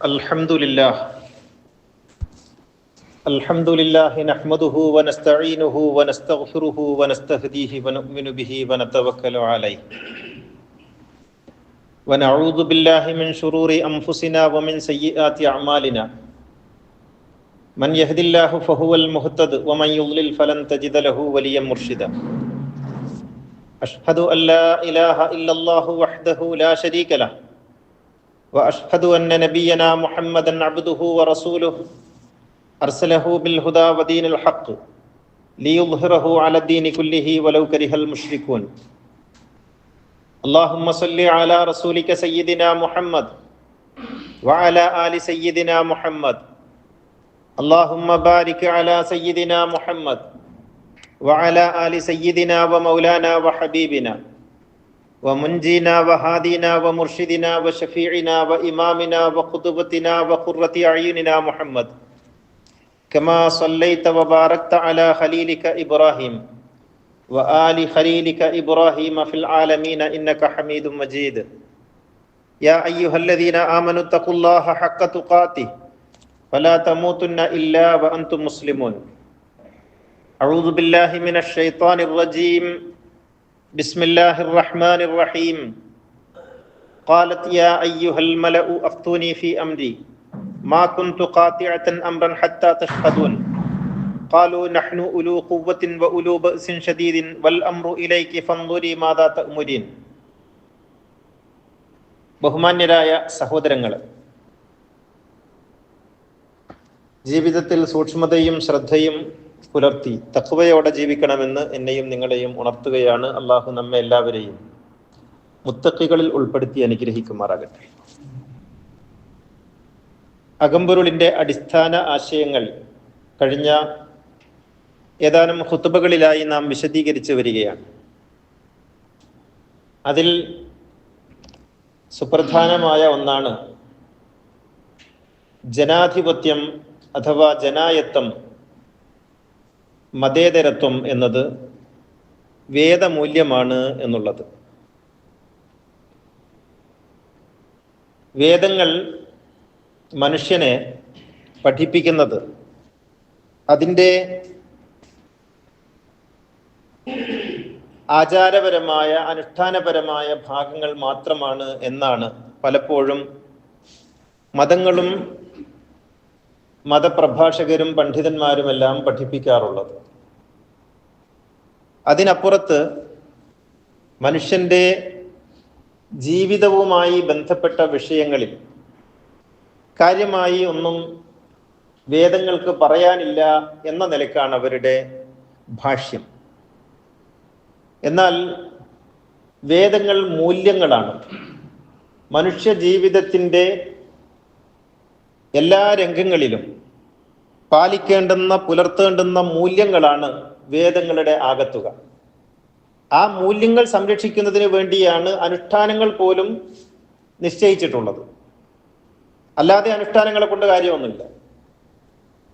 Alhamdulillah. Alhamdulillah nahmaduhu wa nasta'inuhu wa nastaghfiruhu wa nastahdihi wa nu'minu bihi wa natawakkalu alayhi. Wa na'udzu billahi min shururi anfusina wa min sayyiati a'malina. Man yahdihillahu fahuwal muhtad wa man yudlil falan tajida lahu waliyyan murshida. Ashhadu an la ilaha illallah wahdahu la sharika lahu. وأشهد أن نبينا محمدا عبده ورسوله أرسله بالهدى ودين الحق ليظهره على الدين كله ولو كره المشركون. اللهم صل على رسولك سيدنا محمد وعلى آل سيدنا محمد. اللهم بارك على سيدنا محمد وعلى آل سيدنا ومولانا وحبيبنا ومنجينا وهادينا ومرشدنا وشفيعنا وإمامنا وقدوتنا وقرة أعيننا محمد، كما صليت وباركت على خليلك إبراهيم وآل خليلك إبراهيم في العالمين إنك حميد مجيد. يا أيها الذين آمنوا اتقوا الله حق تقاته فلا تموتن إلا وأنتم مسلمون. أعوذ بالله من الشيطان الرجيم. بسم الله الرحمن الرحيم. قالت يا أيها الملأ أفتوني في أمري ما كنت قاطعة أمرا حتى تشهدون. قالوا نحن أولو قوة وأولو بأس شديد والأمر إليك فانظري ماذا تأمرين. ബഹുമാന്യരായ സഹോദരങ്ങളെ, ജീവിതത്തിൽ സൂക്ഷ്മതയും ശ്രദ്ധയും പുലർത്തി തഖ്വയോടെ ജീവിക്കണമെന്ന് എന്നെയും നിങ്ങളെയും ഉണർത്തുകയാണ്. അള്ളാഹു നമ്മെ എല്ലാവരെയും മുത്തഖികളിൽ ഉൾപ്പെടുത്തി അനുഗ്രഹിക്കുമാറാകട്ടെ. അകമ്പൊരുളിന്റെ അടിസ്ഥാന ആശയങ്ങൾ കഴിഞ്ഞ ഏതാനും ഖുതുബകളിലായി നാം വിശദീകരിച്ചു വരികയാണ്. അതിൽ സുപ്രധാനമായ ഒന്നാണ് ജനാധിപത്യം അഥവാ ജനായത്തം, മതേതരത്വം എന്നത് വേദമൂല്യമാണ് എന്നുള്ളത്. വേദങ്ങൾ മനുഷ്യനെ പഠിപ്പിക്കുന്നത് അതിൻ്റെ ആചാരപരമായ അനുഷ്ഠാനപരമായ ഭാഗങ്ങൾ മാത്രമാണ് എന്നാണ് പലപ്പോഴും മതങ്ങളും മതപ്രഭാഷകരും പണ്ഡിതന്മാരുമെല്ലാം പഠിപ്പിക്കാറുള്ളത്. അതിനപ്പുറത്ത് മനുഷ്യൻ്റെ ജീവിതവുമായി ബന്ധപ്പെട്ട വിഷയങ്ങളിൽ കാര്യമായി ഒന്നും വേദങ്ങൾക്ക് പറയാനില്ല എന്ന നിലക്കാണ് അവരുടെ ഭാഷ്യം. എന്നാൽ വേദങ്ങൾ മൂല്യങ്ങളാണ്. മനുഷ്യ ജീവിതത്തിൻ്റെ എല്ലാ രംഗങ്ങളിലും പാലിക്കേണ്ടുന്ന പുലർത്തേണ്ടുന്ന മൂല്യങ്ങളാണ് വേദങ്ങളുടെ ആകത്തുക. ആ മൂല്യങ്ങൾ സംരക്ഷിക്കുന്നതിന് വേണ്ടിയാണ് അനുഷ്ഠാനങ്ങൾ പോലും നിശ്ചയിച്ചിട്ടുള്ളത്. അല്ലാതെ അനുഷ്ഠാനങ്ങളെ കൊണ്ട് കാര്യമൊന്നുമില്ല.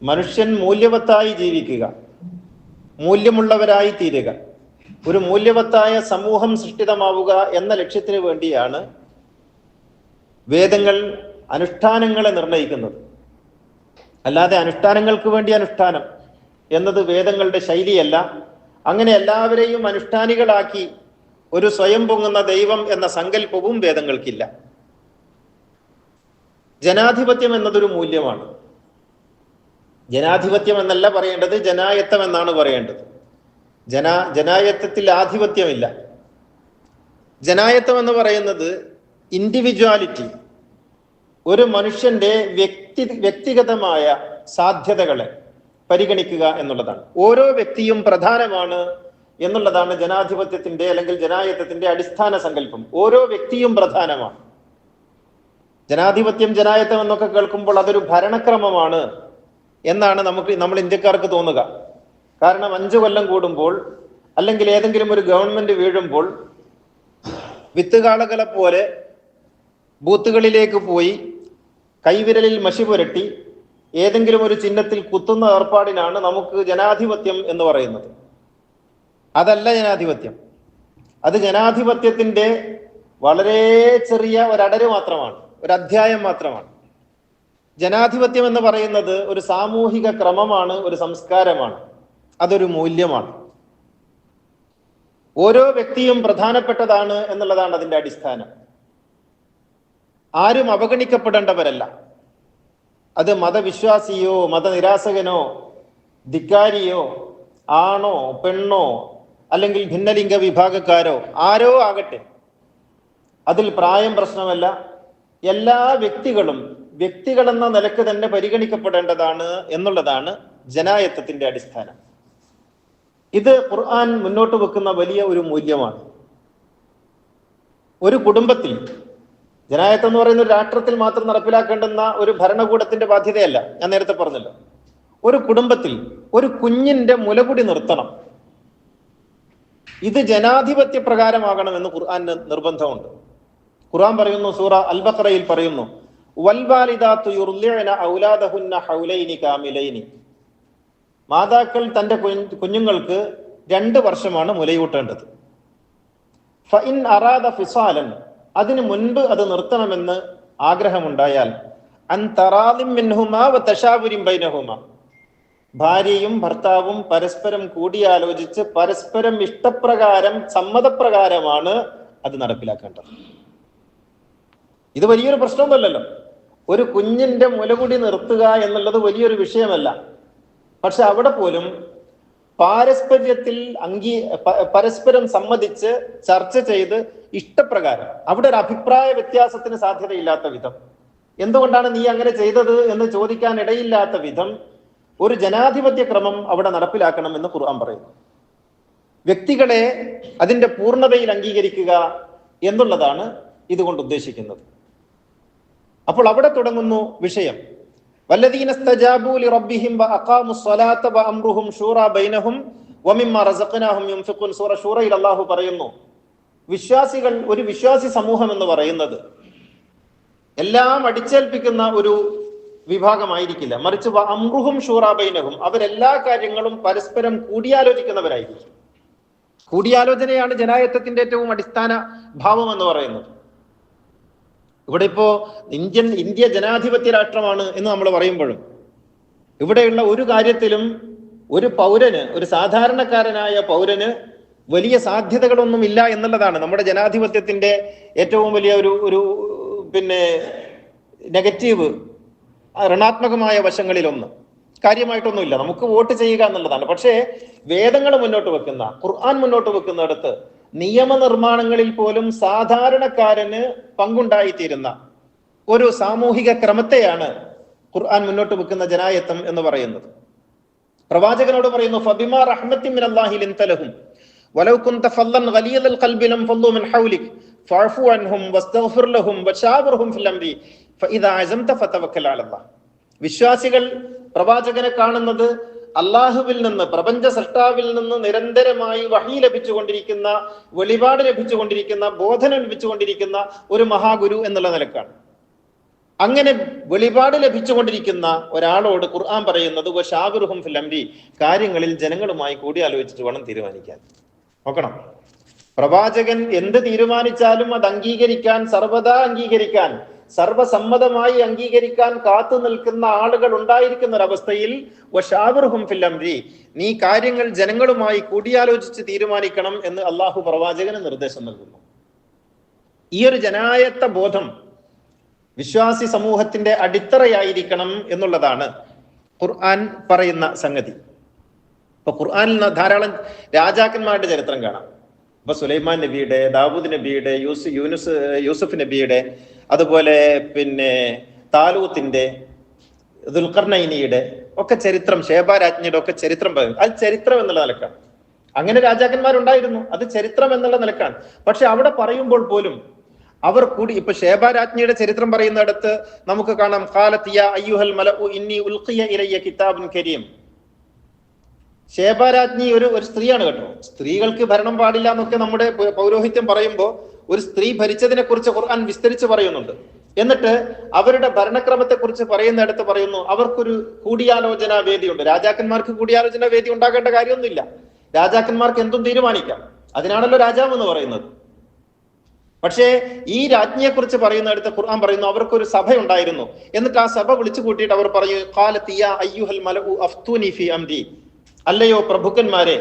മനുഷ്യൻ മൂല്യവത്തായി ജീവിക്കുക, മൂല്യമുള്ളവരായി തീരുക, ഒരു മൂല്യവത്തായ സമൂഹം സൃഷ്ടിതമാവുക എന്ന ലക്ഷ്യത്തിന് വേണ്ടിയാണ് വേദങ്ങൾ അനുഷ്ഠാനങ്ങളെ നിർണയിക്കുന്നത്. അല്ലാതെ അനുഷ്ഠാനങ്ങൾക്ക് വേണ്ടി അനുഷ്ഠാനം എന്നത് വേദങ്ങളുടെ ശൈലിയല്ല. അങ്ങനെ എല്ലാവരെയും അനുഷ്ഠാനികളാക്കി ഒരു സ്വയം പൊങ്ങുന്ന ദൈവം എന്ന സങ്കല്പവും വേദങ്ങൾക്കില്ല. ജനാധിപത്യം എന്നതൊരു മൂല്യമാണ്. ജനാധിപത്യം എന്നല്ല പറയേണ്ടത്, ജനായത്തം എന്നാണ് പറയേണ്ടത്. ജനായത്തത്തിൽ ആധിപത്യമില്ല. ജനായത്തം എന്ന് പറയുന്നത് ഇൻഡിവിജ്വാലിറ്റി, ഒരു മനുഷ്യന്റെ വ്യക്തിഗതമായ സാധ്യതകളെ പരിഗണിക്കുക എന്നുള്ളതാണ്. ഓരോ വ്യക്തിയും പ്രധാനമാണ് എന്നുള്ളതാണ് ജനാധിപത്യത്തിന്റെ അല്ലെങ്കിൽ ജനായത്തത്തിന്റെ അടിസ്ഥാന സങ്കല്പം. ഓരോ വ്യക്തിയും പ്രധാനമാണ്. ജനാധിപത്യം, ജനായത്തം എന്നൊക്കെ കേൾക്കുമ്പോൾ അതൊരു ഭരണക്രമമാണ് എന്നാണ് നമ്മൾ ഇന്ത്യക്കാർക്ക് തോന്നുക. കാരണം 5 കൊല്ലം കൂടുമ്പോൾ അല്ലെങ്കിൽ ഏതെങ്കിലും ഒരു ഗവൺമെന്റ് വീഴുമ്പോൾ വിത്തുകാളകളെ പോലെ ബൂത്തുകളിലേക്ക് പോയി കൈവിരലിൽ മഷി പുരട്ടി ഏതെങ്കിലും ഒരു ചിഹ്നത്തിൽ കുത്തുന്ന ഏർപ്പാടിനാണ് നമുക്ക് ജനാധിപത്യം എന്ന് പറയുന്നത്. അതല്ല ജനാധിപത്യം. അത് ജനാധിപത്യത്തിന്റെ വളരെ ചെറിയ ഒരടര് മാത്രമാണ്, ഒരു അധ്യായം മാത്രമാണ്. ജനാധിപത്യം എന്ന് പറയുന്നത് ഒരു സാമൂഹിക ക്രമമാണ്, ഒരു സംസ്കാരമാണ്, അതൊരു മൂല്യമാണ്. ഓരോ വ്യക്തിയും പ്രധാനപ്പെട്ടതാണ് എന്നുള്ളതാണ് അതിന്റെ അടിസ്ഥാനം. ആരും അവഗണിക്കപ്പെടേണ്ടവരല്ല. അത് മതവിശ്വാസിയോ മതനിരാസകനോ ധിക്കാരിയോ ആണോ പെണ്ണോ അല്ലെങ്കിൽ ഭിന്നലിംഗ വിഭാഗക്കാരോ ആരോ ആകട്ടെ, അതിൽ പ്രായം പ്രശ്നമല്ല. എല്ലാ വ്യക്തികളും വ്യക്തികളെന്ന നിലക്ക് തന്നെ പരിഗണിക്കപ്പെടേണ്ടതാണ് എന്നുള്ളതാണ് ജനായത്തത്തിന്റെ അടിസ്ഥാനം. ഇത് ഖുർആൻ മുന്നോട്ട് വെക്കുന്ന വലിയ ഒരു മൂല്യമാണ്. ഒരു കുടുംബത്തിൽ ജനായത്ത് എന്ന് പറയുന്ന ഒരു രാഷ്ട്രത്തിൽ മാത്രം നടപ്പിലാക്കേണ്ടുന്ന ഒരു ഭരണകൂടത്തിന്റെ ബാധ്യതയല്ല. ഞാൻ നേരത്തെ പറഞ്ഞല്ലോ, ഒരു കുടുംബത്തിൽ ഒരു കുഞ്ഞിന്റെ മുലകുടി നിർത്തണം. ഇത് ജനാധിപത്യ പ്രകാരമാകണമെന്ന് ഖുർആന് നിർബന്ധമുണ്ട്. ഖുർആൻ പറയുന്നു, സൂറ അൽ ബഖറയിൽ പറയുന്നു, വൽവാലിദാത്തു യുർദിഅന ഔലാദഹുന്ന ഹൗലൈനി കാമിലൈനി. മാതാക്കൾ തന്റെ കുഞ്ഞുങ്ങൾക്ക് 2 വർഷമാണ് മുലയൂട്ടേണ്ടത്. ഫഇൻ അറാദ ഫിസാലൻ, അതിനു മുൻപ് അത് നിർത്തണമെന്ന് ആഗ്രഹമുണ്ടായാൽ, അൻ തറാദിം മിൻഹുമാ വതശാവുരിൻ ബൈനഹുമാ, ഭാര്യയും ഭർത്താവും പരസ്പരം കൂടിയാലോചിച്ച് പരസ്പരം ഇഷ്ടപ്രകാരം സമ്മതപ്രകാരമാണ് അത് നടപ്പിലാക്കേണ്ടത്. ഇത് വലിയൊരു പ്രശ്നമൊന്നുമല്ലല്ലോ. ഒരു കുഞ്ഞിന്റെ മുലകുടി നിർത്തുക എന്നുള്ളത് വലിയൊരു വിഷയമല്ല. പക്ഷെ അവിടെ പോലും പാരസ്പര്യത്തിൽ പരസ്പരം സമ്മതിച്ച് ചർച്ച ചെയ്ത് ഇഷ്ടപ്രകാരം, അവിടെ ഒരു അഭിപ്രായ വ്യത്യാസത്തിന് സാധ്യതയില്ലാത്ത വിധം, എന്തുകൊണ്ടാണ് നീ അങ്ങനെ ചെയ്തത് എന്ന് ചോദിക്കാൻ ഇടയില്ലാത്ത വിധം ഒരു ജനാധിപത്യ ക്രമം അവിടെ നടപ്പിലാക്കണമെന്ന് ഖുർആൻ പറയുന്നു. വ്യക്തികളെ അതിന്റെ പൂർണ്ണതയിൽ അംഗീകരിക്കുക എന്നുള്ളതാണ് ഇതുകൊണ്ട് ഉദ്ദേശിക്കുന്നത്. അപ്പോൾ അവിടെ തുടങ്ങുന്നു വിഷയം. വല്ലദീന സ്തജാബൂ ലിറബ്ബിഹിം വഅഖാമുസ് സ്വലാത്ത വഅംറുഹും ശൂറാ ബൈനഹും വമിമ്മാ റസഖ്നാഹും യുൻഫിഖൂൻ. സൂറ ശൂറയിൽ അല്ലാഹു പറയുന്നു, വിശ്വാസികൾ, ഒരു വിശ്വാസി സമൂഹം എന്ന് പറയുന്നത് എല്ലാം അടിച്ചേൽപ്പിക്കുന്ന ഒരു വിഭാഗമായിരിക്കില്ല. മറിച്ച് വഅംറുഹും ശൂറാ ബൈനഹും, അവരെല്ലാ കാര്യങ്ങളും പരസ്പരം കൂടിയാലോചിക്കുന്നവരായിരിക്കും. കൂടിയാലോചനയാണ് ജനായത്തത്തിന്റെ ഏറ്റവും അടിസ്ഥാന ഭാവം എന്ന് പറയുന്നത്. ഇവിടെ ഇപ്പോ ഇന്ത്യ ജനാധിപത്യ രാഷ്ട്രമാണ് എന്ന് നമ്മൾ പറയുമ്പോഴും ഇവിടെയുള്ള ഒരു കാര്യത്തിലും ഒരു പൗരന്, ഒരു സാധാരണക്കാരനായ പൗരന് വലിയ സാധ്യതകളൊന്നും ഇല്ല എന്നുള്ളതാണ് നമ്മുടെ ജനാധിപത്യത്തിന്റെ ഏറ്റവും വലിയ ഒരു നെഗറ്റീവ്, ഋണാത്മകമായ വശങ്ങളിലൊന്ന്. കാര്യമായിട്ടൊന്നുമില്ല, നമുക്ക് വോട്ട് ചെയ്യുക എന്നുള്ളതാണ്. പക്ഷേ വേദങ്ങൾ മുന്നോട്ട് വെക്കുന്ന, ഖുർആൻ മുന്നോട്ട് വെക്കുന്നിടത്ത് നിയമനിർമ്മാണങ്ങളിൽ പോലും സാധാരണക്കാരന് പങ്കുണ്ടായിത്തീരുന്ന ഒരു സാമൂഹിക ക്രമത്തെയാണ് ഖുർആൻ മുന്നോട്ട് വെക്കുന്ന ജനായത്തം എന്ന് പറയുന്നത്. പ്രവാചകനോട് പറയുന്നു, ഫബിമാ റഹ്മത്തിൻ മിനല്ലാഹി ലിൻത ലഹും വലൗ കുൻത ഫല്ലൻ ഗലീദൽ ഖൽബി ലം ഫല്ലു മിൻ ഹൗലിക് ഫഅഫു അൻഹും വസ്തഗ്ഫിർ ലഹും വശാവിർഹും ഫിൽ അംരി ഫഇദാ അസംത ഫതവക്കൽ അലല്ലാഹ്. വിശ്വാസികൾ പ്രവാചകനെ കാണുന്നത് അള്ളാഹുവിൽ നിന്ന്, പ്രപഞ്ച സൃഷ്ടാവിൽ നിന്ന് നിരന്തരമായി വഹി ലഭിച്ചുകൊണ്ടിരിക്കുന്ന, വെളിപാട് ലഭിച്ചുകൊണ്ടിരിക്കുന്ന, ബോധനം ലഭിച്ചുകൊണ്ടിരിക്കുന്ന ഒരു മഹാഗുരു എന്നുള്ള നിലക്കാണ്. അങ്ങനെ വെളിപാട് ലഭിച്ചുകൊണ്ടിരിക്കുന്ന ഒരാളോട് ഖുർആൻ പറയുന്നത് വശാവിർഹും ഫിൽ അംരി, കാര്യങ്ങളിൽ ജനങ്ങളുമായി കൂടിയാലോചിച്ചിട്ട് വേണം തീരുമാനിക്കാൻ. നോക്കണം, പ്രവാചകൻ എന്ത് തീരുമാനിച്ചാലും അത് അംഗീകരിക്കാൻ, സർവദാ അംഗീകരിക്കാൻ, സർവസമ്മതമായി അംഗീകരിക്കാൻ കാത്തു നിൽക്കുന്ന ആളുകൾ ഉണ്ടായിരിക്കുന്ന ഒരവസ്ഥയിൽ വശാവിർഹും ഫിൽ അംരി, നീ കാര്യങ്ങൾ ജനങ്ങളുമായി കൂടിയാലോചിച്ച് തീരുമാനിക്കണം എന്ന് അള്ളാഹു പ്രവാചകന് നിർദ്ദേശം നൽകുന്നു. ഈ ഒരു ജനായത്ത ബോധം വിശ്വാസി സമൂഹത്തിന്റെ അടിത്തറയായിരിക്കണം എന്നുള്ളതാണ് ഖുർആൻ പറയുന്ന സംഗതി. ഇപ്പൊ ഖുർആനിൽ ധാരാളം രാജാക്കന്മാരുടെ ചരിത്രം കാണാം. ഇപ്പൊ സുലൈമാൻ നബിയുടെ, ദാവൂദ് നബിയുടെ, യൂസുഫ് നബിയുടെ, അതുപോലെ താലൂത്തിന്റെ, ദുൽഖർനൈനിയുടെ ഒക്കെ ചരിത്രം, ഷേബ രാജ്ഞിയുടെ ഒക്കെ ചരിത്രം പറയും. അത് ചരിത്രം എന്നുള്ള നിലക്കാണ്. അങ്ങനെ രാജാക്കന്മാരുണ്ടായിരുന്നു, അത് ചരിത്രം എന്നുള്ള നിലക്കാണ്. പക്ഷെ അവിടെ പറയുമ്പോൾ പോലും അവർ കൂടി, ഇപ്പൊ ഷേബ രാജ്ഞിയുടെ ചരിത്രം പറയുന്നിടത്ത് നമുക്ക് കാണാം, ഖാലത്ത് യാ അയ്യുഹൽ മലഉ ഇന്നി ഉൽഖിയ ഇലയ്യ കിതാബുൻ കരീം. ഷേബ രാജ്ഞി ഒരു സ്ത്രീയാണ് കേട്ടോ. സ്ത്രീകൾക്ക് ഭരണം പാടില്ല എന്നൊക്കെ നമ്മുടെ പൗരോഹിത്യം പറയുമ്പോൾ ഒരു സ്ത്രീ ഭരിച്ചതിനെ കുറിച്ച് ഖുർആൻ വിസ്തരിച്ച് പറയുന്നുണ്ട്. എന്നിട്ട് അവരുടെ ഭരണക്രമത്തെ കുറിച്ച് പറയുന്നിടത്ത് പറയുന്നു, അവർക്കൊരു കൂടിയാലോചനാ വേദിയുണ്ട്. രാജാക്കന്മാർക്ക് കൂടിയാലോചനാ വേദി ഉണ്ടാക്കേണ്ട കാര്യമൊന്നുമില്ല, രാജാക്കന്മാർക്ക് എന്തും തീരുമാനിക്കാം, അതിനാണല്ലോ രാജാവ് എന്ന് പറയുന്നത്. പക്ഷേ ഈ രാജ്ഞിയെ കുറിച്ച് പറയുന്നിടത്ത് ഖുർആൻ പറയുന്നു അവർക്കൊരു സഭ ഉണ്ടായിരുന്നു. എന്നിട്ട് ആ സഭ വിളിച്ചു കൂട്ടിയിട്ട് അവർ പറയൂ, ഖാലത്ത് യാ അയ്യുഹൽ മലഉ അഫ്തൂനി ഫീ അംരി, അല്ലയോ പ്രഭുക്കന്മാരെ,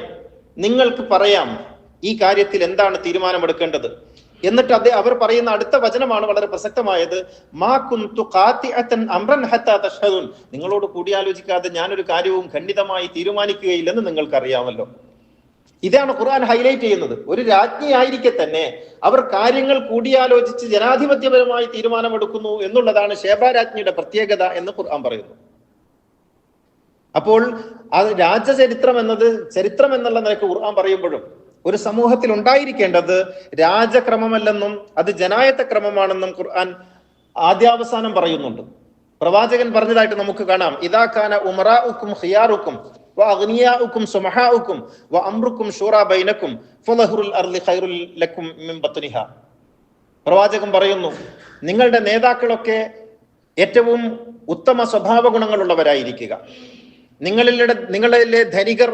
നിങ്ങൾക്ക് പറയാം ഈ കാര്യത്തിൽ എന്താണ് തീരുമാനമെടുക്കേണ്ടത്. എന്നിട്ട് അവർ പറയുന്ന അടുത്ത വചനമാണ് വളരെ പ്രസക്തമായത്. മാ കുന്തു ഖാതിഅതൻ അംറൻ ഹത്താ തഷ്ഹദൂൻ, നിങ്ങളോട് കൂടിയാലോചിക്കാതെ ഞാനൊരു കാര്യവും ഖണ്ഡിതമായി തീരുമാനിക്കുകയില്ലെന്ന് നിങ്ങൾക്കറിയാമല്ലോ. ഇതാണ് ഖുർആൻ ഹൈലൈറ്റ് ചെയ്യുന്നത്. ഒരു രാജ്ഞിയായിരിക്കെ തന്നെ അവർ കാര്യങ്ങൾ കൂടിയാലോചിച്ച് ജനാധിപത്യപരമായി തീരുമാനമെടുക്കുന്നു എന്നുള്ളതാണ് ഷേബ രാജ്ഞിയുടെ പ്രത്യേകത എന്ന് ഖുർആൻ പറയുന്നു. അപ്പോൾ അത് രാജചരിത്രം എന്നത്, ചരിത്രം എന്നുള്ള നിലയ്ക്ക് ഖുർആൻ പറയുമ്പോഴും ഒരു സമൂഹത്തിൽ ഉണ്ടായിരിക്കേണ്ടത് രാജക്രമമല്ലെന്നും അത് ജനായത്ത ക്രമമാണെന്നും ഖുർആൻ ആദ്യാവസാനം പറയുന്നുണ്ട്. പ്രവാചകൻ പറഞ്ഞതായിട്ട് നമുക്ക് കാണാം, ഇദാ കാന ഉമറാഉക്കും ഖിയാറുക്കും വഅഗ്നിയാഉക്കും സുമഹാഉക്കും വഅംറുക്കും ശൂറാ ബൈനക്കും ഫളഹുൽ അർളി ഖൈറുൽ ലക്കും മിൻ ബത്നിഹാ. പ്രവാചകൻ പറയുന്നു, നിങ്ങളുടെ നേതാക്കളൊക്കെ ഏറ്റവും ഉത്തമ സ്വഭാവ ഗുണങ്ങളുള്ളവരായിരിക്കുക, നിങ്ങളിലെ ധനികർ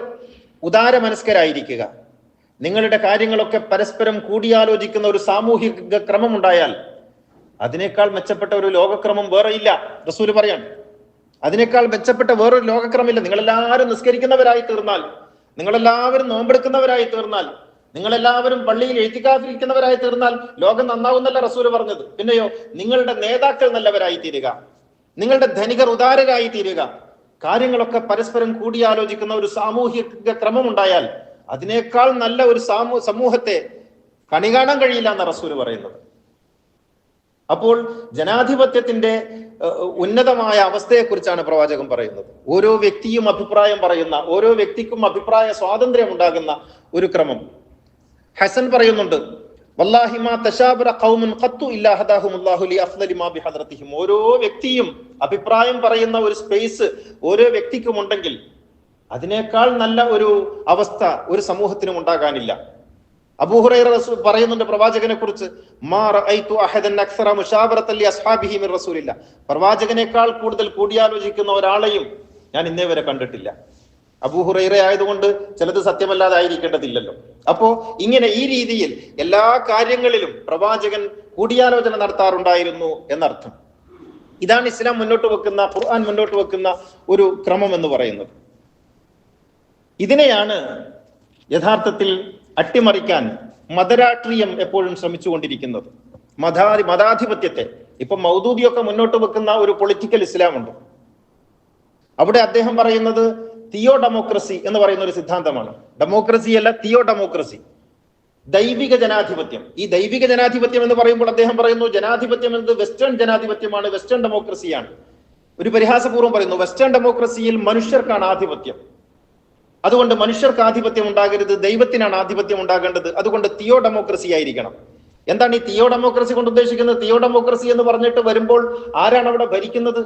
ഉദാരമനസ്കരായിരിക്കുക, നിങ്ങളുടെ കാര്യങ്ങളൊക്കെ പരസ്പരം കൂടിയാലോചിക്കുന്ന ഒരു സാമൂഹിക ക്രമം ഉണ്ടായാൽ അതിനേക്കാൾ മെച്ചപ്പെട്ട ഒരു ലോകക്രമം വേറെയില്ല. റസൂല് പറയാണ്, അതിനേക്കാൾ മെച്ചപ്പെട്ട വേറൊരു ലോകക്രമമില്ല. നിങ്ങളെല്ലാവരും നിസ്കരിക്കുന്നവരായി തീർന്നാൽ, നിങ്ങളെല്ലാവരും നോമ്പെടുക്കുന്നവരായി തീർന്നാൽ, നിങ്ങളെല്ലാവരും പള്ളിയിൽ എഴുത്തിക്കാഫിരിക്കുന്നവരായി തീർന്നാൽ ലോകം നന്നാവുന്നല്ല റസൂല് പറഞ്ഞത്. പിന്നെയോ, നിങ്ങളുടെ നേതാക്കൾ നല്ലവരായി തീരുക, നിങ്ങളുടെ ധനികർ ഉദാരരായി തീരുക, കാര്യങ്ങളൊക്കെ പരസ്പരം കൂടിയാലോചിക്കുന്ന ഒരു സാമൂഹിക ക്രമം ഉണ്ടായാൽ അതിനേക്കാൾ നല്ല ഒരു സമൂഹത്തെ കണി കാണാൻ കഴിയില്ല എന്ന റസൂല് പറയുന്നത്. അപ്പോൾ ജനാധിപത്യത്തിന്റെ ഉന്നതമായ അവസ്ഥയെക്കുറിച്ചാണ് പ്രവാചകൻ പറയുന്നത്. ഓരോ വ്യക്തിയും അഭിപ്രായം പറയുന്ന, ഓരോ വ്യക്തിക്കും അഭിപ്രായ സ്വാതന്ത്ര്യം ഉണ്ടാകുന്ന ഒരു ക്രമം. ഹസൻ പറയുന്നുണ്ട്, വല്ലാഹി മാ തശാബറ ഖൗമുൻ ഖത്തു ഇല്ലാ ഹദാഹുമുല്ലാഹു ലി അഫ്ളലി മാ ബിഹദ്റതിഹിം. ഓരോ വ്യക്തിയും അഭിപ്രായം പറയുന്ന ഒരു സ്പേസ് ഓരോ വ്യക്തിക്കും ഉണ്ടെങ്കിൽ അതിനേക്കാൾ നല്ല ഒരു അവസ്ഥ ഒരു സമൂഹത്തിനും ഉണ്ടാകാനില്ല. അബൂ ഹുറൈറ പറയുന്നുണ്ട് പ്രവാചകനെ കുറിച്ച്, മാ റഅയ്തു അഹദൻ അക്സറ മുശാവറതൻ ലി അസ്ഹാബിഹി മിൻ റസൂലില്ലാഹ്, പ്രവാചകനേക്കാൾ കൂടുതൽ കൂടിയാലോചിക്കുന്ന ഒരാളെയും ഞാൻ ഇന്നേ വരെ കണ്ടിട്ടില്ല. അബൂ ഹുറൈറ ആയതുകൊണ്ട് ചിലത് സത്യമല്ലാതെ ആയിരിക്കേണ്ടതില്ലല്ലോ. അപ്പോ ഇങ്ങനെ ഈ രീതിയിൽ എല്ലാ കാര്യങ്ങളിലും പ്രവാചകൻ കൂടിയാലോചന നടത്താറുണ്ടായിരുന്നു എന്നർത്ഥം. ഇതാണ് ഇസ്ലാം മുന്നോട്ട് വെക്കുന്ന, ഖുർആൻ മുന്നോട്ട് വെക്കുന്ന ഒരു ക്രമം എന്ന് പറയുന്നത്. ഇതിനെയാണ് യഥാർത്ഥത്തിൽ അട്ടിമറിക്കാൻ മതരാഷ്ട്രീയം എപ്പോഴും ശ്രമിച്ചുകൊണ്ടിരിക്കുന്നത്. മതാധിപത്യത്തെ ഇപ്പൊ മൗദൂദിയൊക്കെ മുന്നോട്ട് വെക്കുന്ന ഒരു പൊളിറ്റിക്കൽ ഇസ്ലാം ഉണ്ട്. അവിടെ അദ്ദേഹം പറയുന്നത് തിയോ ഡെമോക്രസി എന്ന് പറയുന്ന ഒരു സിദ്ധാന്തമാണ്. ഡെമോക്രസി അല്ല, തിയോ ഡെമോക്രസി, ദൈവിക ജനാധിപത്യം. ഈ ദൈവിക ജനാധിപത്യം എന്ന് പറയുമ്പോൾ അദ്ദേഹം പറയുന്നു ജനാധിപത്യം എന്നത് വെസ്റ്റേൺ ജനാധിപത്യമാണ്, വെസ്റ്റേൺ ഡെമോക്രസിയാണ്. ഒരു പരിഹാസപൂർവ്വം പറയുന്നു, വെസ്റ്റേൺ ഡെമോക്രസിയിൽ മനുഷ്യർക്കാണ് ആധിപത്യം, അതുകൊണ്ട് മനുഷ്യർക്ക് ആധിപത്യം ഉണ്ടാകരുത്, ദൈവത്തിനാണ് ആധിപത്യം ഉണ്ടാകേണ്ടത്, അതുകൊണ്ട് തിയോ ഡെമോക്രസി ആയിരിക്കണം. എന്താണ് ഈ തിയോ ഡെമോക്രസി കൊണ്ട് ഉദ്ദേശിക്കുന്നത്? തിയോ ഡെമോക്രസി എന്ന് പറഞ്ഞിട്ട് വരുമ്പോൾ ആരാണ് അവിടെ ഭരിക്കുന്നത്?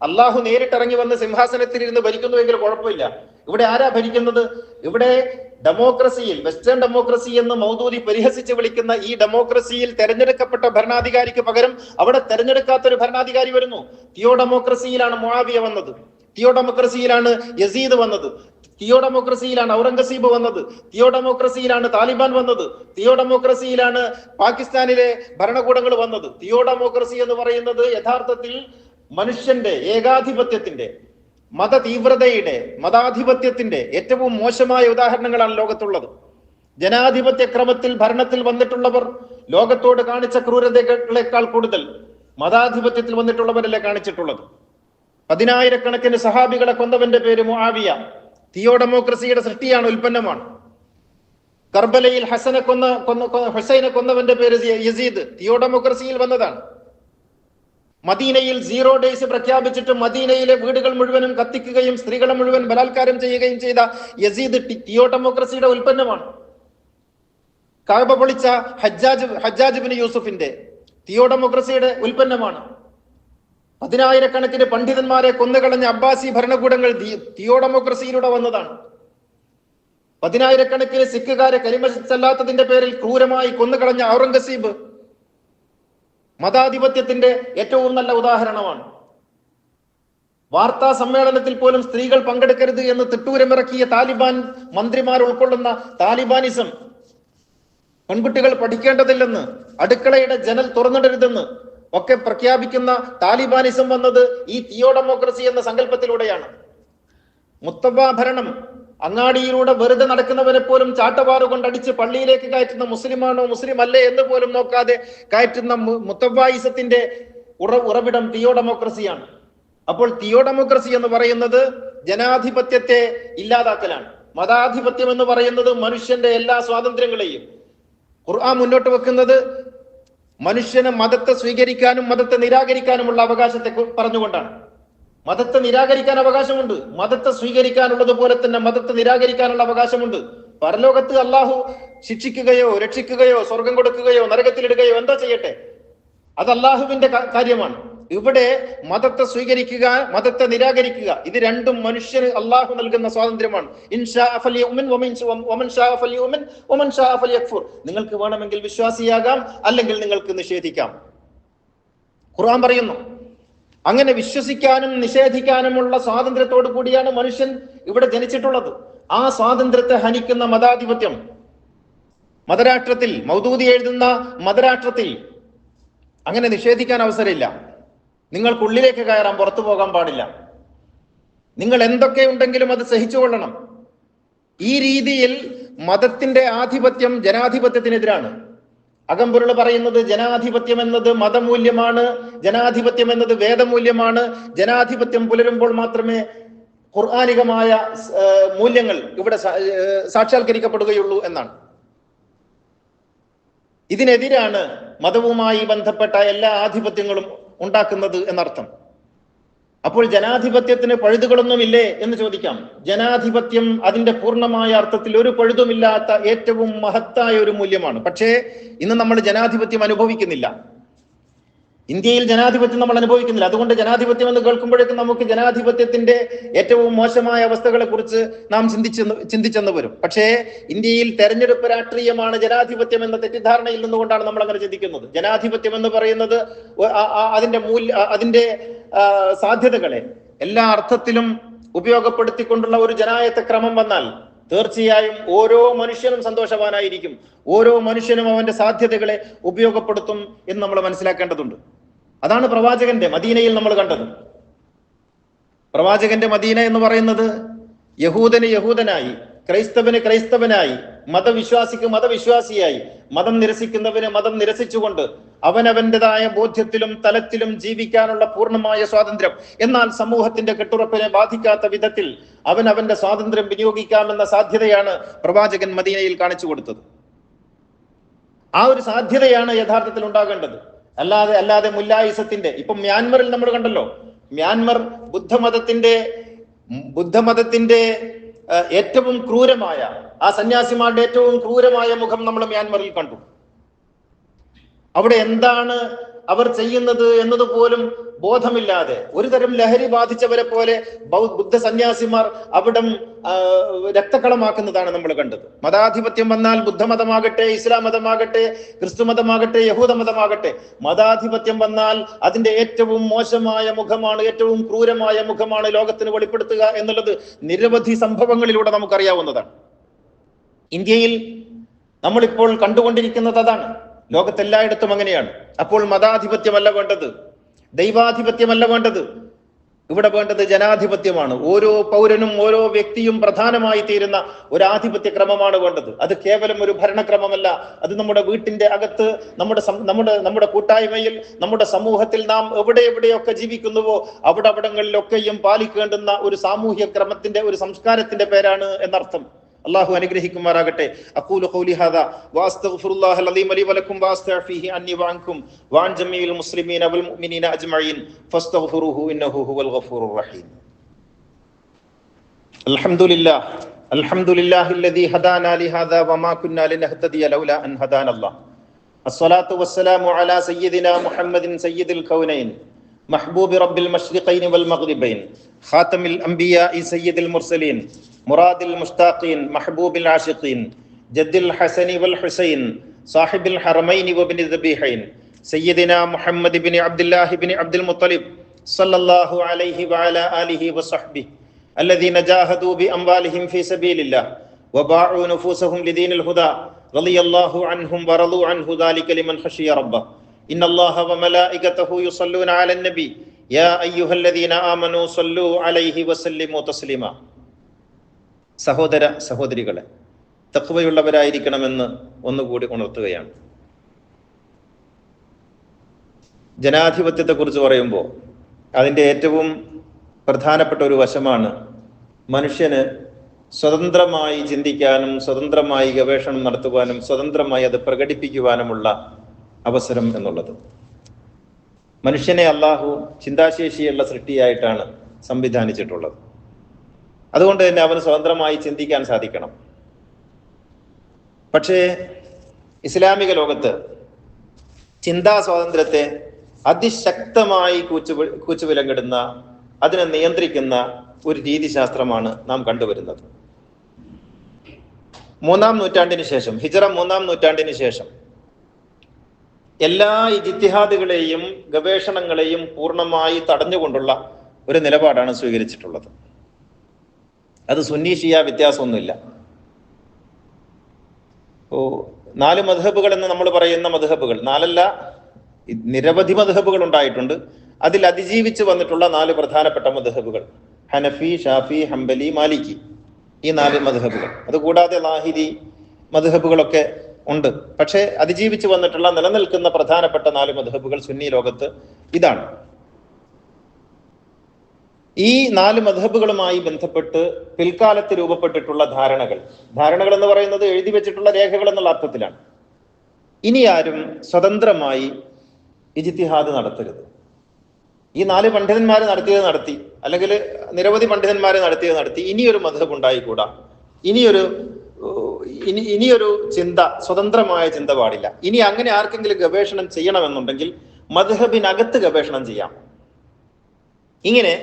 അള്ളാഹു നേരിട്ടിറങ്ങി വന്ന് സിംഹാസനത്തിൽ ഇരുന്ന് ഭരിക്കുന്നുവെങ്കിൽ കുഴപ്പമില്ല. ഇവിടെ ആരാ ഭരിക്കുന്നത്? ഇവിടെ ഡെമോക്രസിയിൽ, വെസ്റ്റേൺ ഡെമോക്രസി എന്ന് മൗദൂദി പരിഹസിച്ച് വിളിക്കുന്ന ഈ ഡെമോക്രസിയിൽ തെരഞ്ഞെടുക്കപ്പെട്ട ഭരണാധികാരിക്ക് പകരം അവിടെ തെരഞ്ഞെടുക്കാത്തൊരു ഭരണാധികാരി വരുന്നു. തിയോ ഡെമോക്രസിയിലാണ് മുആവിയ വന്നത്, തിയോ ഡെമോക്രസിയിലാണ് യസീദ് വന്നത്, തിയോ ഡെമോക്രസിയിലാണ് ഔറംഗസീബ് വന്നത്, തിയോ ഡെമോക്രസിയിലാണ് താലിബാൻ വന്നത്, തിയോ ഡെമോക്രസിയിലാണ് പാകിസ്ഥാനിലെ ഭരണകൂടങ്ങൾ വന്നത്. തിയോ ഡെമോക്രസി എന്ന് പറയുന്നത് യഥാർത്ഥത്തിൽ മനുഷ്യന്റെ ഏകാധിപത്യത്തിന്റെ, മത തീവ്രതയുടെ, മതാധിപത്യത്തിന്റെ ഏറ്റവും മോശമായ ഉദാഹരണങ്ങളാണ് ലോകത്തുള്ളത്. ജനാധിപത്യ ക്രമത്തിൽ ഭരണത്തിൽ വന്നിട്ടുള്ളവർ ലോകത്തോട് കാണിച്ച ക്രൂരതകളേക്കാൾ കൂടുതൽ മതാധിപത്യത്തിൽ വന്നിട്ടുള്ളവരല്ലേ കാണിച്ചിട്ടുള്ളത്. 10,000-കണക്കിന് സഹാബികളെ കൊന്നവന്റെ പേര് മുആവിയ, തിയോ ഡെമോക്രസിയുടെ സൃഷ്ടിയാണ്, ഉൽപ്പന്നമാണ്. കർബലയിൽ ഹുസൈനെ കൊന്നവന്റെ പേര് യസീദ്, തിയോ ഡെമോക്രസിയിൽ വന്നതാണ്. മദീനയിൽ 0 ഡേയ്സ് പ്രഖ്യാപിച്ചിട്ട് മദീനയിലെ വീടുകൾ മുഴുവനും കത്തിക്കുകയും സ്ത്രീകളെ മുഴുവൻ ബലാത്കാരം ചെയ്യുകയും ചെയ്ത യസീദ് തിയോ ഡെമോക്രസിയുടെ ഉൽപ്പന്നമാണ്. കഅബ പൊളിച്ച ഹജ്ജാജ് ബിൻ യൂസുഫിന്റെ തിയോ ഡെമോക്രസിയുടെ ഉൽപ്പന്നമാണ്. 10,000-കണക്കിന് പണ്ഡിതന്മാരെ കൊന്നുകളഞ്ഞ അബ്ബാസി ഭരണകൂടങ്ങൾ തിയോ ഡെമോക്രസിയിലൂടെ വന്നതാണ്. 10,000-കണക്കിന് സിഖുകാരെ കലിമ ചൊല്ലാത്തതിന്റെ പേരിൽ ക്രൂരമായി കൊന്നുകളഞ്ഞ ഔറംഗസീബ് മതാധിപത്യത്തിന്റെ ഏറ്റവും നല്ല ഉദാഹരണമാണ്. വാർത്താ സമ്മേളനത്തിൽ പോലും സ്ത്രീകൾ പങ്കെടുക്കരുത് എന്ന് തിട്ടൂരമിറക്കിയ താലിബാൻ മന്ത്രിമാർ ഉൾക്കൊള്ളുന്ന താലിബാനിസം പെൺകുട്ടികൾ പഠിക്കേണ്ടതില്ലെന്ന്, അടുക്കളയുടെ ജനൽ തുറന്നിടരുതെന്ന് ഒക്കെ പ്രഖ്യാപിക്കുന്ന താലിബാനിസം വന്നത് ഈ തിയോ ഡെമോക്രസി എന്ന സങ്കല്പത്തിലൂടെയാണ്. മുത്തവ ഭരണം, അങ്ങാടിയിലൂടെ വെറുതെ നടക്കുന്നവരെ പോലും ചാട്ടവാറ് കൊണ്ടടിച്ച് പള്ളിയിലേക്ക് കയറ്റുന്ന മുസ്ലിമാണോ മുസ്ലിം അല്ലേ എന്ന് പോലും നോക്കാതെ കയറ്റുന്ന മുത്തവായിസത്തിന്റെ ഉറവിടം തിയോ ഡെമോക്രസിയാണ്. അപ്പോൾ തിയോ ഡെമോക്രസി എന്ന് പറയുന്നത് ജനാധിപത്യത്തെ ഇല്ലാതാക്കലാണ്. മതാധിപത്യം എന്ന് പറയുന്നത് മനുഷ്യന്റെ എല്ലാ സ്വാതന്ത്ര്യങ്ങളെയും ഖുർആൻ മുന്നോട്ട് വെക്കുന്നത് മനുഷ്യന് മതത്തെ സ്വീകരിക്കാനും മതത്തെ നിരാകരിക്കാനുമുള്ള അവകാശത്തെ പറഞ്ഞുകൊണ്ടാണ്. മതത്തെ നിരാകരിക്കാൻ അവകാശമുണ്ട്, മതത്തെ സ്വീകരിക്കാനുള്ളത് പോലെ തന്നെ മതത്തെ നിരാകരിക്കാനുള്ള അവകാശമുണ്ട്. പരലോകത്ത് അള്ളാഹു ശിക്ഷിക്കുകയോ രക്ഷിക്കുകയോ സ്വർഗം കൊടുക്കുകയോ നരകത്തിലിടുകയോ എന്തോ ചെയ്യട്ടെ, അത് അള്ളാഹുവിന്റെ കാര്യമാണ്. ഇവിടെ മതത്തെ സ്വീകരിക്കുക, മതത്തെ നിരാകരിക്കുക, ഇത് രണ്ടും മനുഷ്യന് അള്ളാഹു നൽകുന്ന സ്വാതന്ത്ര്യമാണ്. നിങ്ങൾക്ക് വേണമെങ്കിൽ വിശ്വാസിയാകാം, അല്ലെങ്കിൽ നിങ്ങൾക്ക് നിഷേധിക്കാം. ഖുർആൻ പറയുന്നു അങ്ങനെ വിശ്വസിക്കാനും നിഷേധിക്കാനുമുള്ള സ്വാതന്ത്ര്യത്തോടു കൂടിയാണ് മനുഷ്യൻ ഇവിടെ ജനിച്ചിട്ടുള്ളത്. ആ സ്വാതന്ത്ര്യത്തെ ഹനിക്കുന്ന മതാധിപത്യം, മതരാഷ്ട്രത്തിൽ മൗദൂദി എഴുതുന്ന മതരാഷ്ട്രത്തിൽ അങ്ങനെ നിഷേധിക്കാൻ അവസരമില്ല. നിങ്ങൾക്കുള്ളിലേക്ക് കയറാൻ, പുറത്തു പോകാൻ പാടില്ല. നിങ്ങൾ എന്തൊക്കെ ഉണ്ടെങ്കിലും അത് സഹിച്ചുകൊള്ളണം. ഈ രീതിയിൽ മതത്തിന്റെ ആധിപത്യം ജനാധിപത്യത്തിനെതിരാണ്. അകമ്പൊരുൾ പറയുന്നത് ജനാധിപത്യം എന്നത് മതമൂല്യമാണ്, ജനാധിപത്യം എന്നത് വേദമൂല്യമാണ്, ജനാധിപത്യം പുലരുമ്പോൾ മാത്രമേ ഖുർആനികമായ മൂല്യങ്ങൾ ഇവിടെ സാക്ഷാത്കരിക്കപ്പെടുകയുള്ളൂ എന്നാണ്. ഇതിനെതിരാണ് മതവുമായി ബന്ധപ്പെട്ട എല്ലാ ആധിപത്യങ്ങളും ഉണ്ടാക്കുന്നത് എന്നർത്ഥം. അപ്പോൾ ജനാധിപത്യത്തിന് പഴുതുകളൊന്നുമില്ലേ എന്ന് ചോദിക്കാം. ജനാധിപത്യം അതിന്റെ പൂർണ്ണമായ അർത്ഥത്തിൽ ഒരു പഴുതുമില്ലാത്ത ഏറ്റവും മഹത്തായ ഒരു മൂല്യമാണ്. പക്ഷേ ഇന്ന് നമ്മൾ ജനാധിപത്യം അനുഭവിക്കുന്നില്ല. ഇന്ത്യയിൽ ജനാധിപത്യം നമ്മൾ അനുഭവിക്കുന്നില്ല. അതുകൊണ്ട് ജനാധിപത്യം എന്ന് കേൾക്കുമ്പോഴേക്കും നമുക്ക് ജനാധിപത്യത്തിന്റെ ഏറ്റവും മോശമായ അവസ്ഥകളെ കുറിച്ച് നാം ചിന്തിച്ചെന്ന് വരും. പക്ഷേ ഇന്ത്യയിൽ തെരഞ്ഞെടുപ്പ് രാഷ്ട്രീയമാണ് ജനാധിപത്യം എന്ന തെറ്റിദ്ധാരണയിൽ നിന്നുകൊണ്ടാണ് നമ്മൾ അങ്ങനെ ചിന്തിക്കുന്നത്. ജനാധിപത്യം എന്ന് പറയുന്നത് അതിന്റെ സാധ്യതകളെ എല്ലാ അർത്ഥത്തിലും ഉപയോഗപ്പെടുത്തിക്കൊണ്ടുള്ള ഒരു ജനായത്ത ക്രമം വന്നാൽ തീർച്ചയായും ഓരോ മനുഷ്യനും സന്തോഷവാനായിരിക്കും. ഓരോ മനുഷ്യനും അവന്റെ സാധ്യതകളെ ഉപയോഗപ്പെടുത്തും എന്ന് നമ്മൾ മനസ്സിലാക്കേണ്ടതുണ്ട്. അതാണ് പ്രവാചകന്റെ മദീനയിൽ നമ്മൾ കണ്ടത്. പ്രവാചകന്റെ മദീന എന്ന് പറയുന്നത് യഹൂദന് യഹൂദനായി, ക്രൈസ്തവന് ക്രൈസ്തവനായി, മതവിശ്വാസിക്ക് മതവിശ്വാസിയായി, മതം നിരസിക്കുന്നവന് മതം നിരസിച്ചുകൊണ്ട് അവനവന്റേതായ ബോധ്യത്തിലും തലത്തിലും ജീവിക്കാനുള്ള പൂർണ്ണമായ സ്വാതന്ത്ര്യം, എന്നാൽ സമൂഹത്തിന്റെ കെട്ടുറപ്പിനെ ബാധിക്കാത്ത വിധത്തിൽ അവന്റെ സ്വാതന്ത്ര്യം വിനിയോഗിക്കാമെന്ന സാധ്യതയാണ് പ്രവാചകൻ മദീനയിൽ കാണിച്ചു കൊടുത്തത്. ആ ഒരു സാധ്യതയാണ് യഥാർത്ഥത്തിൽ ഉണ്ടാകേണ്ടത്. അല്ലാതെ മുല്ലായിസത്തിന്റെ, ഇപ്പൊ മ്യാൻമറിൽ നമ്മൾ കണ്ടല്ലോ, മ്യാൻമർ ബുദ്ധമതത്തിന്റെ ഏറ്റവും ക്രൂരമായ, ആ സന്യാസിമാരുടെ ഏറ്റവും ക്രൂരമായ മുഖം നമ്മൾ മ്യാൻമറിൽ കണ്ടു. അവിടെ എന്താണ് അവർ ചെയ്യുന്നത് എന്നതുപോലും ബോധമില്ലാതെ ഒരു തരം ലഹരി ബാധിച്ചവരെ പോലെ ബുദ്ധ സന്യാസിമാർ അവിടം രക്തക്കളമാക്കുന്നതാണ് നമ്മൾ കണ്ടത്. മതാധിപത്യം വന്നാൽ ബുദ്ധമതമാകട്ടെ, ഇസ്ലാം മതമാകട്ടെ, ക്രിസ്തു മതമാകട്ടെ, യഹൂദ മതമാകട്ടെ, മതാധിപത്യം വന്നാൽ അതിന്റെ ഏറ്റവും മോശമായ മുഖമാണ്, ഏറ്റവും ക്രൂരമായ മുഖമാണ് ലോകത്തിന് വെളിപ്പെടുത്തുക എന്നുള്ളത് നിരവധി സംഭവങ്ങളിലൂടെ നമുക്കറിയാവുന്നതാണ്. ഇന്ത്യയിൽ നമ്മളിപ്പോൾ കണ്ടുകൊണ്ടിരിക്കുന്നത് അതാണ്. ലോകത്തെല്ലായിടത്തും അങ്ങനെയാണ്. അപ്പോൾ മതാധിപത്യമല്ല വേണ്ടത്, ദൈവാധിപത്യമല്ല വേണ്ടത്, ഇവിടെ വേണ്ടത് ജനാധിപത്യമാണ്. ഓരോ പൗരനും ഓരോ വ്യക്തിയും പ്രധാനമായി തീരുന്ന ഒരു ആധിപത്യ ക്രമമാണ് വേണ്ടത്. അത് കേവലം ഒരു ഭരണക്രമമല്ല. അത് നമ്മുടെ വീട്ടിന്റെ അകത്ത്, നമ്മുടെ കൂട്ടായ്മയിൽ, നമ്മുടെ സമൂഹത്തിൽ നാം എവിടെയൊക്കെ ജീവിക്കുന്നുവോ അവിടങ്ങളിലൊക്കെയും പാലിക്കേണ്ടുന്ന ഒരു സാമൂഹ്യ ക്രമത്തിന്റെ, ഒരു സംസ്കാരത്തിന്റെ പേരാണ് എന്നർത്ഥം. അല്ലാഹു അനുഗ്രഹിക്കുമാറാകട്ടെ. അഖൂലു ഖൗലി ഹാദാ വഅസ്തഗ്ഫിറുല്ലാഹൽ അലീം ലി വലക്കും വഅസ്തഗ്ഫിഹി അന്നി വഅൻകും വഅൻ ജമീഇൽ മുസ്ലിമീന വൽ മുഅ്മിനീന അജ്മഈൻ ഫസ്തഗ്ഫിറുഹു ഇന്നഹു ഹുവൽ ഗഫൂറുർ റഹീം. അൽഹംദുലില്ലാഹില്ലദീ ഹദാനാ ലിഹാദാ വമാ കുന്നാ ലിനഹ്തദിയ ലൗലാ അൻ ഹദാനല്ലാഹ്. അസ്സലാത്തു വസ്സലാമു അലാ സയ്യിദിനാ മുഹമ്മദിൻ സയ്യിദിൽ കൗനൈൻ محبوب رب المشرقين والمغربين خاتم الأنبياء سيد المرسلين مراد المشتاقين محبوب العاشقين جد الحسن والحسين صاحب الحرمين وابن الذبيحين سيدنا محمد بن عبد الله بن عبد المطلب صلى الله عليه وعلى آله وصحبه الذين جاهدوا بأموالهم في سبيل الله وباعوا نفوسهم لدين الهدى റളിയല്ലാഹു അൻഹും വറളു അൻഹു ദാലിക ലിമൻ ഖശിയ റബ്ബഹ ഇന്നല്ലാഹ വമലായികതഹു യുസല്ലൂന അലൻ നബി യാ അയ്യുഹല്ലദീന ആമനൂ സ്വല്ലൂ അലൈഹി വസല്ലിമു തസ്ലീമാ. സഹോദര സഹോദരികളെ, തഖ്വയുള്ളവരായിരിക്കണമെന്ന് ഒന്നുകൂടി ഉണർത്തുകയാണ്. ജനാധിപത്യത്തെക്കുറിച്ച് പറയുമ്പോൾ അതിൻ്റെ ഏറ്റവും പ്രധാനപ്പെട്ട ഒരു വശമാണ് മനുഷ്യന് സ്വതന്ത്രമായി ചിന്തിക്കാനും സ്വതന്ത്രമായി ഗവേഷണം നടത്തുവാനും സ്വതന്ത്രമായി അത് പ്രകടിപ്പിക്കുവാനുമുള്ള അവസരം എന്നുള്ളത്. മനുഷ്യനെ അള്ളാഹു ചിന്താശേഷിയുള്ള സൃഷ്ടിയായിട്ടാണ് സംവിധാനിച്ചിട്ടുള്ളത്. അതുകൊണ്ട് തന്നെ അവന് സ്വതന്ത്രമായി ചിന്തിക്കാൻ സാധിക്കണം. പക്ഷേ ഇസ്ലാമിക ലോകത്ത് ചിന്താ സ്വാതന്ത്ര്യത്തെ അതിശക്തമായി കൂച്ചുവിലങ്ങിടുന്ന, അതിനെ നിയന്ത്രിക്കുന്ന ഒരു രീതിശാസ്ത്രമാണ് നാം കണ്ടുവരുന്നത്. ഹിജ്റ 3-ാം നൂറ്റാണ്ടിന് ശേഷം എല്ലാ ഇജ്തിഹാദുകളെയും ഗവേഷണങ്ങളെയും പൂർണ്ണമായി തടഞ്ഞുകൊണ്ടുള്ള ഒരു നിലപാടാണ് സ്വീകരിച്ചിട്ടുള്ളത്. അത് സുന്നി ഷിയ വ്യത്യാസമൊന്നുമില്ല. 4 മദ്ഹബുകൾ എന്ന് നമ്മൾ പറയുന്ന മദ്ഹബുകൾ, 4 നിരവധി മദ്ഹബുകൾ ഉണ്ടായിട്ടുണ്ട്. അതിൽ അതിജീവിച്ച് വന്നിട്ടുള്ള 4 പ്രധാനപ്പെട്ട മദ്ഹബുകൾ: ഹനഫി, ഷാഫി, ഹംബലി, മാലിക്കി. ഈ 4 മദ്ഹബുകൾ. അതുകൂടാതെ ലാഹിരി മദ്ഹബുകളൊക്കെ ഉണ്ട്. പക്ഷേ അതിജീവിച്ച് വന്നിട്ടുള്ള നിലനിൽക്കുന്ന പ്രധാനപ്പെട്ട 4 മദ്ഹബുകൾ സുന്നി ലോകത്ത് ഇതാണ്. ഈ 4 മദ്ഹബുകളുമായി ബന്ധപ്പെട്ട് പിൽക്കാലത്ത് രൂപപ്പെട്ടിട്ടുള്ള ധാരണകൾ എന്ന് പറയുന്നത് എഴുതി വെച്ചിട്ടുള്ള രേഖകൾ എന്നുള്ള അർത്ഥത്തിലാണ്. ഇനി ആരും സ്വതന്ത്രമായി ഇജ്തിഹാദ് നടത്തരുത്. ഈ 4 പണ്ഡിതന്മാർ നടത്തിയത് നടത്തി, അല്ലെങ്കിൽ നിരവധി പണ്ഡിതന്മാർ നടത്തിയത് നടത്തി. ഇനിയൊരു മദ്ഹബ് ഉണ്ടായിക്കൂടാ. ഇനിയൊരു ചിന്ത, സ്വതന്ത്രമായ ചിന്ത പാടില്ല. ഇനി അങ്ങനെ ആർക്കെങ്കിലും ഗവേഷണം ചെയ്യണമെന്നുണ്ടെങ്കിൽ മദ്ഹബിനകത്ത് ഗവേഷണം ചെയ്യാം. ഇങ്ങനെ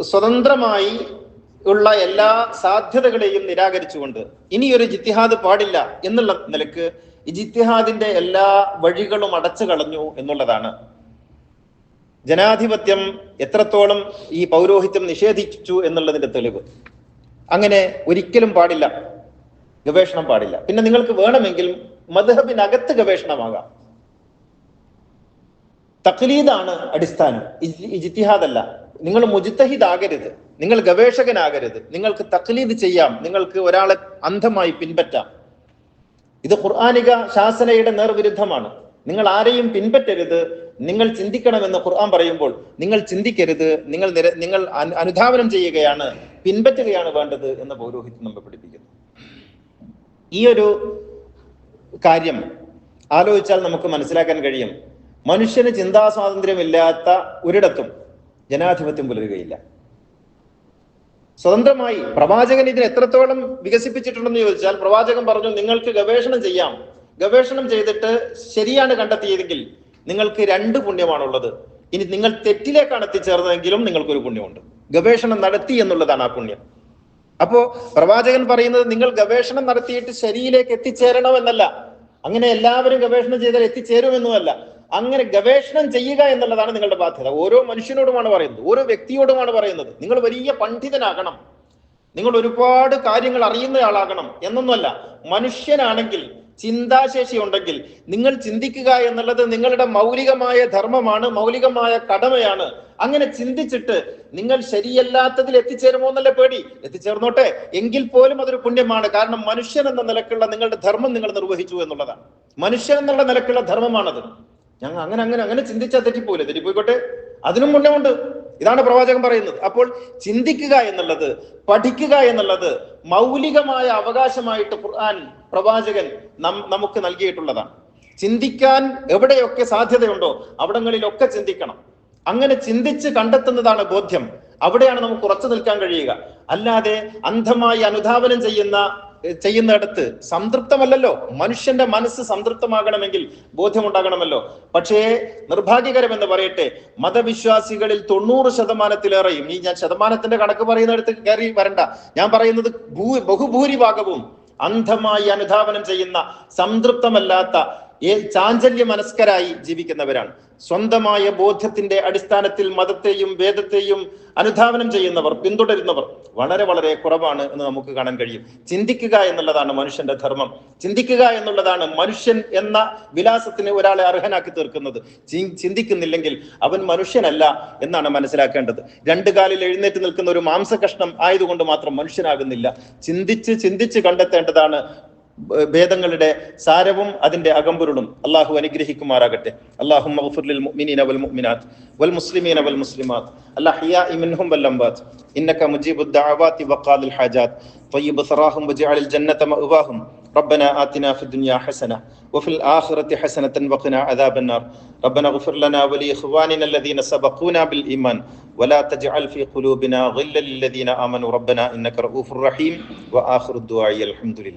സ്വതന്ത്രമായി ഉള്ള എല്ലാ സാധ്യതകളെയും നിരാകരിച്ചുകൊണ്ട് ഇനിയൊരു ഇജ്തിഹാദ് പാടില്ല എന്നുള്ള നിലക്ക് ഇജ്തിഹാദിന്റെ എല്ലാ വഴികളും അടച്ചു കളഞ്ഞു എന്നുള്ളതാണ് ജനാധിപത്യം എത്രത്തോളം ഈ പൗരോഹിത്യം നിഷേധിച്ചു എന്നുള്ളതിന്റെ തെളിവ്. അങ്ങനെ ഒരിക്കലും പാടില്ല, ഗവേഷണം പാടില്ല. പിന്നെ നിങ്ങൾക്ക് വേണമെങ്കിൽ മദ്ഹബിനകത്ത് ഗവേഷണമാകാം. തഖ്ലീദാണ് അടിസ്ഥാനം, ഇജ്തിഹാദല്ല. നിങ്ങൾ മുജ്തഹിദ് ആകരുത്, നിങ്ങൾ ഗവേഷകനാകരുത്. നിങ്ങൾക്ക് തഖ്ലീദ് ചെയ്യാം, നിങ്ങൾക്ക് ഒരാളെ അന്ധമായി പിൻപറ്റാം. ഇത് ഖുർആനിക ശാസനയുടെ നേർവിരുദ്ധമാണ്. നിങ്ങൾ ആരെയും പിൻപറ്റരുത്, നിങ്ങൾ ചിന്തിക്കണമെന്ന് ഖുർആൻ പറയുമ്പോൾ നിങ്ങൾ ചിന്തിക്കരുത്, നിങ്ങൾ അനുധാവനം ചെയ്യുകയാണ്, പിൻപറ്റുകയാണ് വേണ്ടത് എന്ന് പൗരോഹിത്യം നമ്മെ പഠിപ്പിക്കുന്നു. ഈ ഒരു കാര്യം ആലോചിച്ചാൽ നമുക്ക് മനസ്സിലാക്കാൻ കഴിയും, മനുഷ്യന് ചിന്താ സ്വാതന്ത്ര്യമില്ലാത്ത ഒരിടത്തും ജനാധിപത്യം പുലരുകയില്ല. സ്വതന്ത്രമായി പ്രവാചകൻ ഇതിന് എത്രത്തോളം വികസിപ്പിച്ചിട്ടുണ്ടെന്ന് ചോദിച്ചാൽ, പ്രവാചകൻ പറഞ്ഞു, നിങ്ങൾക്ക് ഗവേഷണം ചെയ്യാം. ഗവേഷണം ചെയ്തിട്ട് ശരിയാണ് കണ്ടെത്തിയതെങ്കിൽ നിങ്ങൾക്ക് 2 പുണ്യമാണുള്ളത്. ഇനി നിങ്ങൾ തെറ്റിലേക്കാണ് എത്തിച്ചേർന്നതെങ്കിലും നിങ്ങൾക്കൊരു പുണ്യമുണ്ട്. ഗവേഷണം നടത്തി എന്നുള്ളതാണ് ആ പുണ്യം. അപ്പോ പ്രവാചകൻ പറയുന്നത് നിങ്ങൾ ഗവേഷണം നടത്തിയിട്ട് ശരിയിലേക്ക് എത്തിച്ചേരണമെന്നല്ല. അങ്ങനെ എല്ലാവരും ഗവേഷണം ചെയ്താൽ എത്തിച്ചേരുമെന്നുമല്ല. അങ്ങനെ ഗവേഷണം ചെയ്യുക എന്നുള്ളതാണ് നിങ്ങളുടെ ബാധ്യത. ഓരോ മനുഷ്യനോടുമാണ് പറയുന്നത്, ഓരോ വ്യക്തിയോടുമാണ് പറയുന്നത്. നിങ്ങൾ വലിയ പണ്ഡിതനാകണം, നിങ്ങൾ ഒരുപാട് കാര്യങ്ങൾ അറിയുന്നയാളാകണം എന്നൊന്നുമല്ല. മനുഷ്യനാണെങ്കിൽ, ചിന്താശേഷി ഉണ്ടെങ്കിൽ നിങ്ങൾ ചിന്തിക്കുക എന്നുള്ളത് നിങ്ങളുടെ മൗലികമായ ധർമ്മമാണ്, മൗലികമായ കടമയാണ്. അങ്ങനെ ചിന്തിച്ചിട്ട് നിങ്ങൾ ശരിയല്ലാത്തതിൽ എത്തിച്ചേരുമോ എന്നല്ല പേടി. എത്തിച്ചേർന്നോട്ടെ, എങ്കിൽ പോലും അതൊരു പുണ്യമാണ്. കാരണം മനുഷ്യൻ എന്ന നിലക്കുള്ള നിങ്ങളുടെ ധർമ്മം നിങ്ങൾ നിർവഹിച്ചു എന്നുള്ളതാണ്. മനുഷ്യൻ എന്നുള്ള നിലക്കുള്ള ധർമ്മമാണത്. ഞങ്ങൾ അങ്ങനെ ചിന്തിച്ചാൽ തെറ്റിപ്പോയിക്കോട്ടെ, അതിനും പുണ്യമുണ്ട്. ഇതാണ് പ്രവാചകൻ പറയുന്നത്. അപ്പോൾ ചിന്തിക്കുക എന്നുള്ളത്, പഠിക്കുക എന്നുള്ളത് മൗലികമായ അവകാശമായിട്ട് ഖുർആൻ, പ്രവാചകൻ നമുക്ക് നൽകിയിട്ടുള്ളതാണ്. ചിന്തിക്കാൻ എവിടെയൊക്കെ സാധ്യതയുണ്ടോ അവിടങ്ങളിലൊക്കെ ചിന്തിക്കണം. അങ്ങനെ ചിന്തിച്ച് കണ്ടെത്തുന്നതാണ് ബോധ്യം. അവിടെയാണ് നമുക്ക് ഉറച്ചു നിൽക്കാൻ കഴിയുക. അല്ലാതെ അന്ധമായി അനുധാവനം ചെയ്യുന്നിടത്ത് സംതൃപ്തമല്ലല്ലോ. മനുഷ്യന്റെ മനസ്സ് സംതൃപ്തമാകണമെങ്കിൽ ബോധ്യമുണ്ടാകണമല്ലോ. പക്ഷേ നിർഭാഗ്യകരമെന്ന് പറയട്ടെ, മതവിശ്വാസികളിൽ 90%-ലേറെയും, ഈ ഞാൻ ശതമാനത്തിന്റെ കണക്ക് പറയുന്നിടത്ത് കയറി വരണ്ട, ഞാൻ പറയുന്നത് ബഹുഭൂരിഭാഗവും അന്ധമായി അനുധാവനം ചെയ്യുന്ന, സംതൃപ്തമല്ലാത്ത, ചാഞ്ചല്യ മനസ്കരായി ജീവിക്കുന്നവരാണ്. സ്വന്തമായ ബോധ്യത്തിന്റെ അടിസ്ഥാനത്തിൽ മതത്തെയും വേദത്തെയും അനുധാവനം ചെയ്യുന്നവർ, പിന്തുടരുന്നവർ വളരെ വളരെ കുറവാണ് എന്ന് നമുക്ക് കാണാൻ കഴിയും. ചിന്തിക്കുക എന്നുള്ളതാണ് മനുഷ്യന്റെ ധർമ്മം. ചിന്തിക്കുക എന്നുള്ളതാണ് മനുഷ്യൻ എന്ന വിലാസത്തിന് ഒരാളെ അർഹനാക്കി തീർക്കുന്നത്. ചിന്തിക്കുന്നില്ലെങ്കിൽ അവൻ മനുഷ്യനല്ല എന്നാണ് മനസ്സിലാക്കേണ്ടത്. രണ്ടു കാലിൽ എഴുന്നേറ്റ് നിൽക്കുന്ന ഒരു മാംസകഷ്ണം ആയതുകൊണ്ട് മാത്രം മനുഷ്യനാകുന്നില്ല. ചിന്തിച്ച് കണ്ടെത്തേണ്ടതാണ് വേദങ്ങളുടെ സാരവും അതിന്റെ അകമ്പൊരുളും. അള്ളാഹു അനുഗ്രഹിക്കുമാറാകട്ടെ. അല്ലാഹുമ്മ ഗ്ഫിർ ലിൽ മുഅ്മിനീന വൽ മുഅ്മിനാത്ത് വൽ മുസ്ലിമീന വൽ മുസ്ലിമാത്ത് അൽഅഹ്യാഇ മിൻഹും വൽ അംവാത്ത് ഇന്നക മുജീബുദ് ദഅവാതി വഖാദിൽ ഹാജാത്ത് طيب ثراهم واجعل الجنة مأواهم ربنا آتنا في الدنيا حسنة وفي الآخرة حسنة وقنا عذاب النار ربنا اغفر لنا ولإخواننا الذين سبقونا بالإيمان ولا تجعل في قلوبنا غلا للذين آمنوا ربنا إنك رؤوف رحيم وآخر الدعاء الحمد لله.